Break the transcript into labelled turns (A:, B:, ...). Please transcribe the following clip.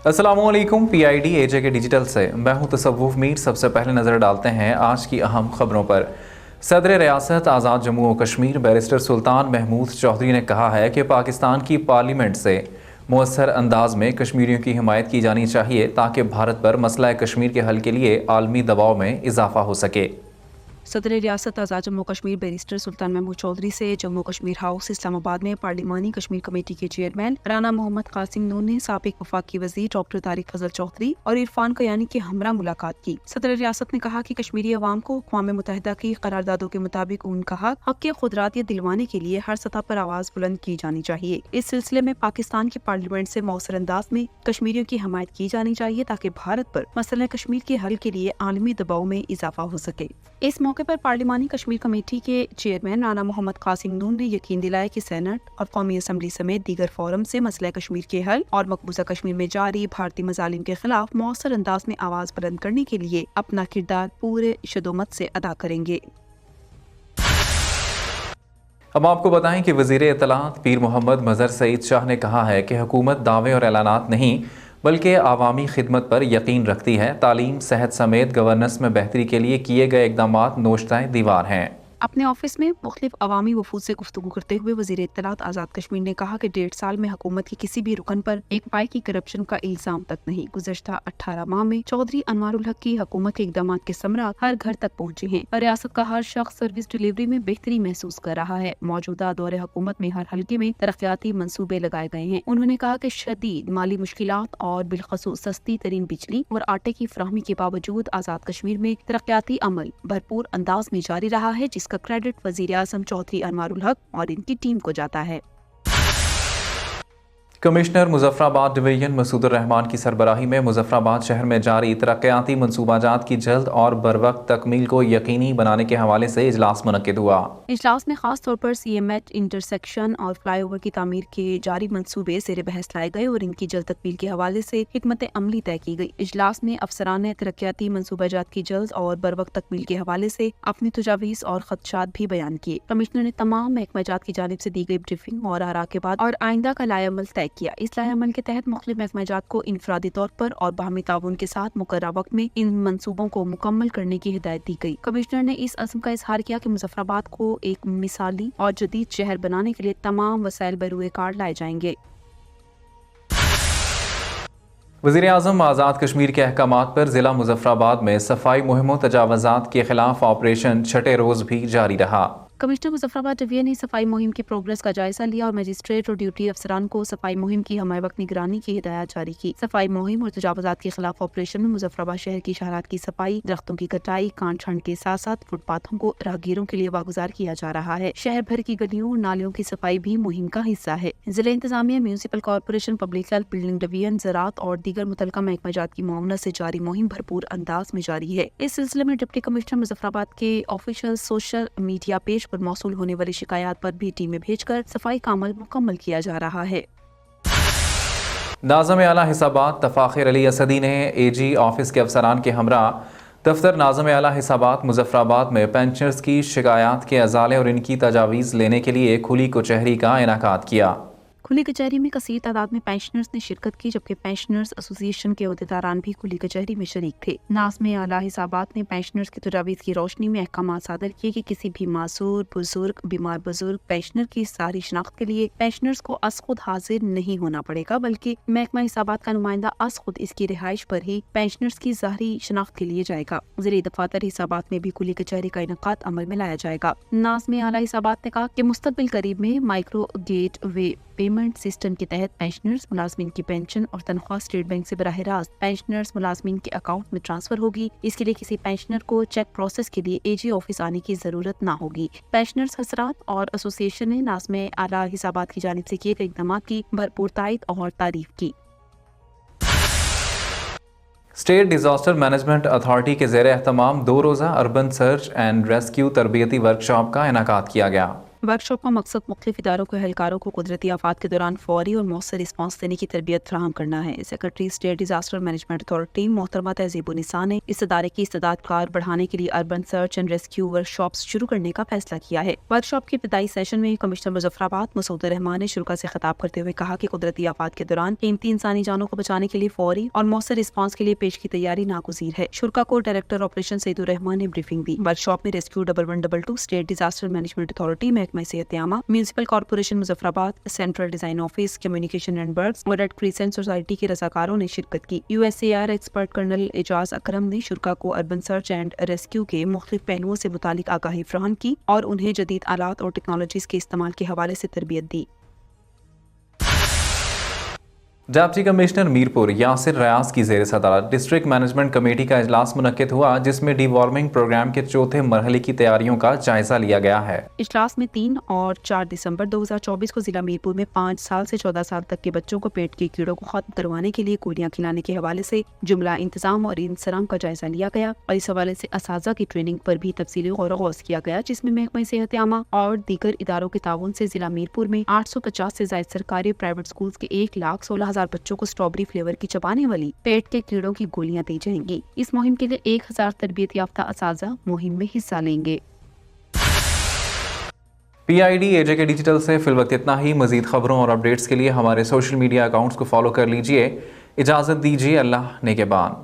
A: अस्सलाम वालेकुम। PID AJ के डिजिटल से मैं हूं तसव्वुफ मीर। सबसे पहले नज़र डालते हैं आज की अहम खबरों पर। सदर रियासत आज़ाद जम्मू और कश्मीर बैरिस्टर सुल्तान महमूद चौधरी ने कहा है कि पाकिस्तान की पार्लियामेंट से मुअस्सर अंदाज में कश्मीरियों की हिमायत की जानी चाहिए ताकि भारत पर मसला कश्मीर के हल के लिए आलमी दबाव में इजाफा हो सके।
B: सदर रियासत आज़ाद जम्मू कश्मीर बैरिस्टर सुल्तान महमूद चौधरी से जम्मू कश्मीर हाउस इस्लामाबाद में पार्लिमानी कश्मीर कमेटी के चेयरमैन राना मोहम्मद कासिम नून ने साबिक वफाकी वज़ीर डॉक्टर तारिक फजल चौधरी और इरफान कयानी के हमरा मुलाकात की। सदर रियासत ने कहा कि कश्मीरी अवाम को अक़वाम मुत्तहिदा की करारदादों के मुताबिक उनका हक के खुदरात दिलवाने के लिए हर सतह पर आवाज़ बुलंद की जानी चाहिए। इस सिलसिले में पाकिस्तान की पार्लियामेंट से मौसर अंदाज में कश्मीरियों की हिमायत की जानी चाहिए ताकि भारत पर मसला कश्मीर के हल के लिए आलमी दबाव में इजाफा हो सके। इस मौके पर पार्लिमानी कश्मीर कमेटी के चेयरमैन राना मोहम्मद कासिम नून ने यकीन दिलाया कि सेनेट और कौमी असम्बली समेत दीगर फोरम से मसला कश्मीर के हल और मकबूजा कश्मीर में जारी भारतीय मजालिम के खिलाफ मौसर अंदाज में आवाज बुलंद करने के लिए अपना किरदार पूरे शदोमत से अदा करेंगे।
A: हम आपको बताएं कि वज़ीर इत्तलात पीर मोहम्मद मज़हर सईद शाह ने कहा है कि हुकूमत दावे और ऐलानात नहीं बल्कि आवामी खिदमत पर यकीन रखती है। तालीम, सेहत समेत गवर्नेंस में बेहतरी के लिए किए गए इक़दामात नोश्ताए दीवार हैं।
B: अपने ऑफिस में मुख्तलिफ अवामी वफूद से गुफ्तगू करते हुए वज़ीर इत्तलात आज़ाद कश्मीर ने कहा कि 1.5 साल में हुकूमत की किसी भी रुकन पर एक पाई की करप्शन का इल्जाम तक नहीं। गुज़श्ता 18 माह में चौधरी अनवारुल हक की हुकूमत के इक़दाम के समरात हर घर तक पहुँचे हैं और रियासत का हर शख्स सर्विस डिलीवरी में बेहतरी महसूस कर रहा है। मौजूदा दौरे हुकूमत में हर हल्के में तरक्याती मंसूबे लगाए गए हैं। उन्होंने कहा कि शदीद माली मुश्किलात और बिलखसूस सस्ती तरीन बिजली और आटे की फराहमी के बावजूद आज़ाद कश्मीर में तरक्याती अमल भरपूर अंदाज में जारी रहा है, जिसका क्रेडिट वज़ीर आज़म चौधरी अनवारुल हक और इनकी टीम को जाता है।
A: कमिश्नर मुजफ्फराबाद डिवीजन मसूद रहमान की सरबराही में मुजफ्फराबाद शहर में जारी तरक्याती मनसूबाजात की जल्द और बरवक्त तकमील को यकीनी बनाने के हवाले से इजलास मुनक्किद हुआ।
B: इजलास में खास तौर पर CMH इंटरसेक्शन और फ्लाईओवर की तामीर के जारी मंसूबे ज़ेर बहस लाए गए और इनकी जल्द तकमील के हवाले से हिकमत अमली तय की गई। इजलास में अफसरान ने तरक्याती मनसूबाजात की जल्द और बरवक्त तकमील के हवाले से अपनी तजावीज़ और खदशात भी बयान किए। कमिश्नर ने तमाम महकमाजात की जानिब से दी गई ब्रीफिंग और आरा के बाद और आइंदा का लाएअमल तय किया। इस लाएअमल के तहत मुख्तलिफ महकमाजात को इनफरादी तौर पर और बाहमी ताउन के साथ मुकर्रर वक्त में इन मंसूबों को मुकम्मल करने की हिदायत दी गई। कमिश्नर ने इस अज़्म का इजहार किया कि मुजफ्फराबाद को एक मिसाली और जदीद शहर बनाने के लिए तमाम वसाइल बरूए कार लाए जाएंगे।
A: वज़ीर आज़म आज़ाद कश्मीर के अहकामात पर ज़िला मुजफ्फराबाद में सफाई मुहिम तजावज़ात के खिलाफ ऑपरेशन छठे रोज़ भी जारी रहा।
B: कमिश्नर मुजफ्फराबाद डिवीजन ने सफाई मुहिम की प्रोग्रेस का जायजा लिया और मजिस्ट्रेट और ड्यूटी अफसरान को सफाई मुहिम की हमारे वक्त निगरानी की हिदायत जारी की। सफाई मुहिम और तजावज़ात के खिलाफ ऑपरेशन में मुजफ्फराबाद शहर की शहरात की सफाई, दरख्तों की कटाई, कांट छांट के साथ साथ फुटपाथों को राहगीरों के लिए वागुजार किया जा रहा है। शहर भर की गलियों और नालियों की सफाई भी मुहिम का हिस्सा है। जिला इंतजामिया, municipal corporation, public health, building division, ज़राअत और दीगर मुतल्लिका महकमाजात की मुआवनत से जारी मुहिम भरपूर अंदाज में जारी है। इस सिलसिले में डिप्टी कमिश्नर मुजफ्फराबाद के ऑफिशियल सोशल मीडिया पेज पर मौसूल होने वाली शिकायत पर भी टीमें भेजकर सफाई का अमल मुकम्मल किया जा रहा है।
A: नाज़िम आला हिसाबात तफाखिर अली असदी ने AG ऑफिस के अफसरान के हमरा दफ्तर नाज़िम आला हिसाबात मुजफ्फराबाद में पेंशनर्स की शिकायत के अजाले और इनकी तजावीज़ लेने के लिए खुली कचहरी का इनेकाद किया।
B: खुली कचहरी में कसीर तादाद में पेंशनर्स ने शिरकत की, जबकि पेंशनर्स एसोसिएशन के अहदेदारान भी खुली कचहरी में शरीक थे। नाज़िम आला हिसाबात ने पेंशनर्स की तजावीज़ की रोशनी में अहकाम सादर किए कि किसी भी मासूर, बुजुर्ग, बीमार बुजुर्ग पेंशनर की सारी शनाख्त के लिए पेंशनर्स को अस खुद हाजिर नहीं होना पड़ेगा, बल्कि महकमा हिसाबात का नुमाइंदा अस खुद इसकी रिहाइश पर ही पेंशनर्स की ज़ाहरी शनाख्त के लिए जाएगा। ज़िले दफातर हिसाबात में भी खुली कचहरी का इनेकाद अमल में लाया जाएगा। नाज़िम आला हिसाबात ने कहा कि मुस्तकबिल करीब में माइक्रो गेट वे पेमेंट सिस्टम के तहत पेंशनर्स मुलाजमीन की पेंशन और तनख्वाह स्टेट बैंक से बराह रास्त पेंशनर्स मुलाजमीन के अकाउंट में ट्रांसफर होगी। इसके लिए किसी पेंशनर को चेक प्रोसेस के लिए AG ऑफिस आने की जरूरत ना होगी। पेंशनर्स हजरात और एसोसिएशन ने नाज़िम आला हिसाबात की जानिब से किए गए इक़दाम की भरपूर तारीफ और तारीफ की।
A: स्टेट डिजास्टर मैनेजमेंट अथॉरिटी के ज़ेर एहतमाम 2 रोज़ा अर्बन सर्च एंड रेस्क्यू तरबियती वर्कशॉप का इनेकाद किया गया।
B: वर्कशॉप का मकसद मुख्तलिफ इदारों के एहलकारों को कुदरती आफात के दौरान फौरी और मौसर रिस्पांस देने की तरबियत फराहम करना है। Secretary state disaster management authority मोहतरमा तहजीबुन्निसा ने इस इदारे की इस्तेदाद कार बढ़ाने के लिए urban search and rescue workshop शुरू करने का फैसला किया है। वर्कशॉप के इब्तदाई सेशन में कमिश्नर मुजफ्फराबाद मसूद रहमान ने शुरा से खिताब करते हुए कहा कि कुदरती आफात के दौरान कीमती इंसानी जानों को बचाने के लिए फौरी और मौसर रिस्पांस के लिए पेश की तैयारी नागुज़ीर है। शुरा को डायरेक्टर ऑपरेशन सईदुर रहमान ने ब्रीफिंग दी। वर्कशॉप में rescue 1122 state disaster management authority, महकमा सेहत-ए-आमा, municipal corporation Muzaffarabad, central design office, communication and works और रेड क्रिसेंट सोसाइटी के रज़ाकारों ने शिरकत की। USAR expert colonel Ejaz Akram ने शुरा को अर्बन सर्च एंड रेस्क्यू के मुख्तलिफ पहलुओं से मुतालिक आगाही फराहम की और उन्हें जदीद आलात और टेक्नोलॉजीज के इस्तेमाल के हवाले से तरबियत दी।
A: डिप्टी कमिश्नर मीरपुर यासिर रियाज की ज़ेर सदारत डिस्ट्रिक्ट मैनेजमेंट कमेटी का इजलास मुनक्किद हुआ, जिसमें डीवॉर्मिंग प्रोग्राम के चौथे मरहले की तैयारियों का जायजा लिया गया है।
B: इजलास में 3 और 4 दिसंबर 2024 को जिला मीरपुर में 5 साल से 14 साल तक के बच्चों को पेट के कीड़ों को खत्म करवाने के लिए गोलियां खिलाने के हवाले से जुमला इंतजाम और इंसराम का जायजा लिया गया और इस हवाले से असातिज़ा की ट्रेनिंग पर भी तफसीली गौर किया गया, जिसमें महकमा सेहत-ए-आमा और दीगर इदारों के ताउन से जिला मीरपुर में 850 से ज्यादा सरकारी प्राइवेट स्कूल के 1,16,000 बच्चों को स्ट्रॉबेरी फ्लेवर की चबाने वाली पेट के कीड़ों की गोलियां दी जाएंगी। इस मुहिम के लिए 1000 तरबियत याफ्ता असातिज़ा मुहिम में हिस्सा लेंगे।
A: PID AJ के डिजिटल से फिलवक्त इतना ही। मजीद खबरों और अपडेट्स के लिए हमारे सोशल मीडिया अकाउंट्स को फॉलो कर लीजिए। इजाज़त दीजिए। अल्लाह नेगेबान।